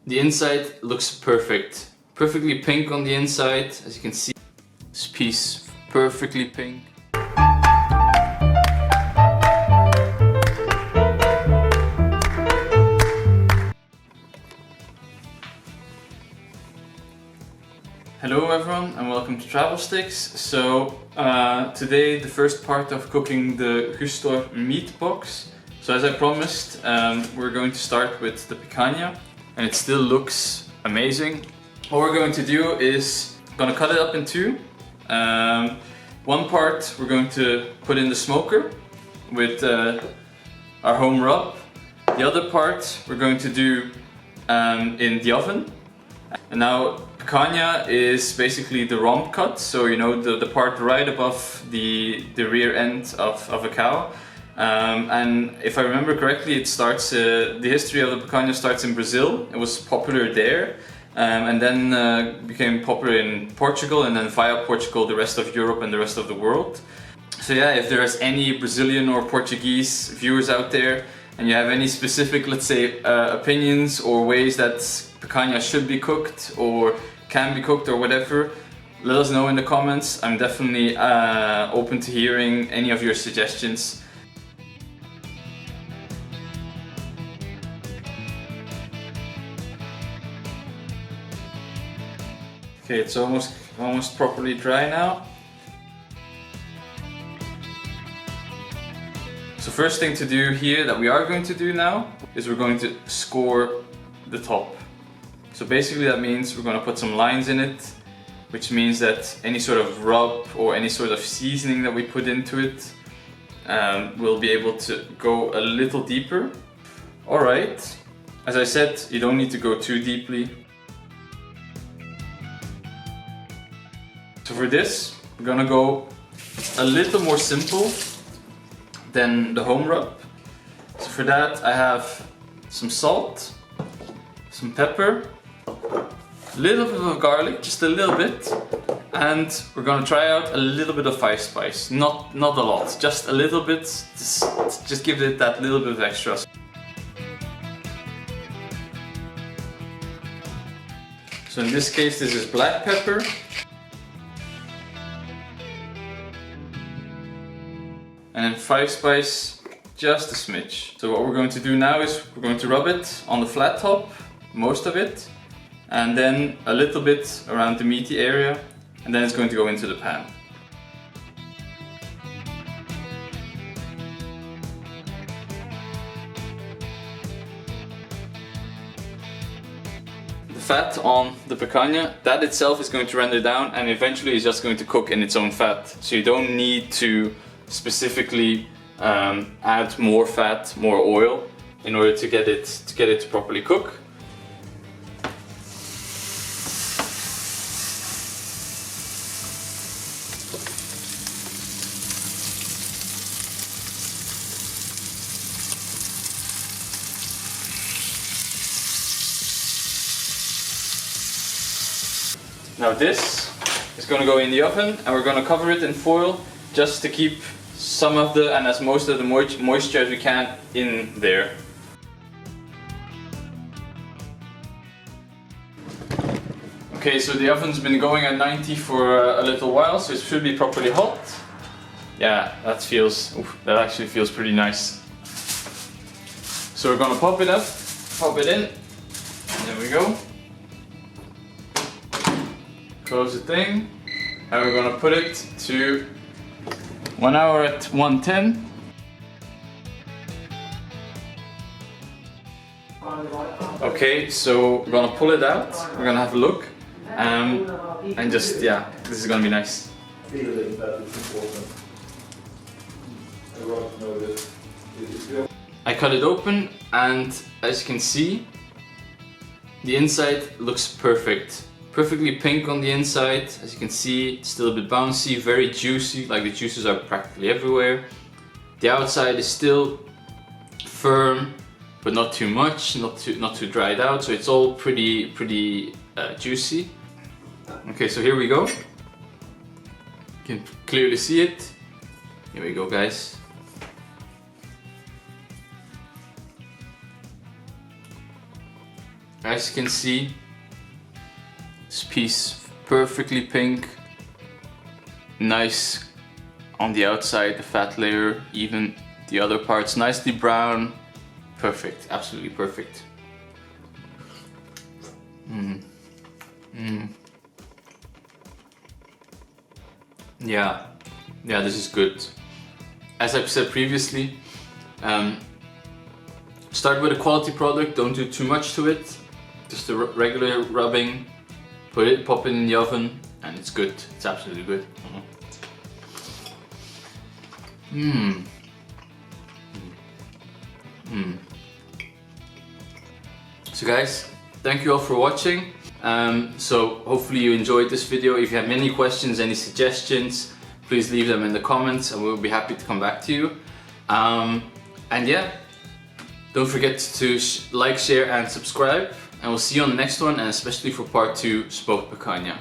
The inside looks perfect. Perfectly pink on the inside, as you can see. This piece, perfectly pink. Hello everyone and welcome to Travel Sticks. So today the first part of cooking the Gustor meat box. So as I promised, we're going to start with the picanha, and it still looks amazing. What we're going to do is gonna cut it up in two. One part we're going to put in the smoker with our home rub. The other part we're going to do in the oven. And now picanha is basically the rump cut, so you know the part right above the rear end of a cow. And if I remember correctly, it starts the history of the picanha starts in Brazil. It was popular there, and then became popular in Portugal, and then via Portugal the rest of Europe and the rest of the world. So yeah, if there's any Brazilian or Portuguese viewers out there and you have any specific, let's say, opinions or ways that picanha should be cooked or can be cooked or whatever, let us know in the comments. I'm definitely open to hearing any of your suggestions. Okay, it's almost properly dry now. So first thing to do here that we are going to do now is we're going to score the top. So basically that means we're going to put some lines in it, which means that any sort of rub or any sort of seasoning that we put into it will be able to go a little deeper. Alright, as I said, you don't need to go too deeply. So for this, we're gonna go a little more simple than the home rub. So for that I have some salt, some pepper, a little bit of garlic, just a little bit, and we're gonna try out a little bit of five spice. Not a lot, just a little bit, just give it that little bit of extra. So in this case this is black pepper. And then five spice, just a smidge. So what we're going to do now is we're going to rub it on the flat top, most of it, and then a little bit around the meaty area, and then it's going to go into the pan. The fat on the picanha, that itself is going to render down and eventually is just going to cook in its own fat. So you don't need to specifically add more fat, more oil in order to get it to properly cook. Now this is going to go in the oven and we're going to cover it in foil just to keep some of the, and as most of the moisture as we can in there. Okay, so the oven's been going at 90 for a little while, so it should be properly hot. Yeah, that actually feels pretty nice. So we're gonna pop it up, pop it in, and there we go. Close the thing, and we're gonna put it to 1 hour at 110. Okay, so we're gonna pull it out, we're gonna have a look, and just, yeah, this is gonna be nice. I cut it open, and as you can see, the inside looks perfect. Perfectly pink on the inside, as you can see, it's still a bit bouncy, very juicy, like the juices are practically everywhere. The outside is still firm, but not too much, not too dried out, so it's all pretty juicy. Okay, so here we go. You can clearly see it. Here we go, guys. As you can see, this piece perfectly pink, nice on the outside, the fat layer, even the other parts nicely brown. Perfect, absolutely perfect. Yeah, this is good. As I've said previously, start with a quality product, don't do too much to it. Just a regular rubbing, pop it in the oven, and it's good. It's absolutely good. So guys, thank you all for watching. So hopefully you enjoyed this video. If you have any questions, any suggestions, please leave them in the comments and we'll be happy to come back to you. And yeah, don't forget to like, share and subscribe, and we'll see you on the next one, and especially for part 2, smoked picanha.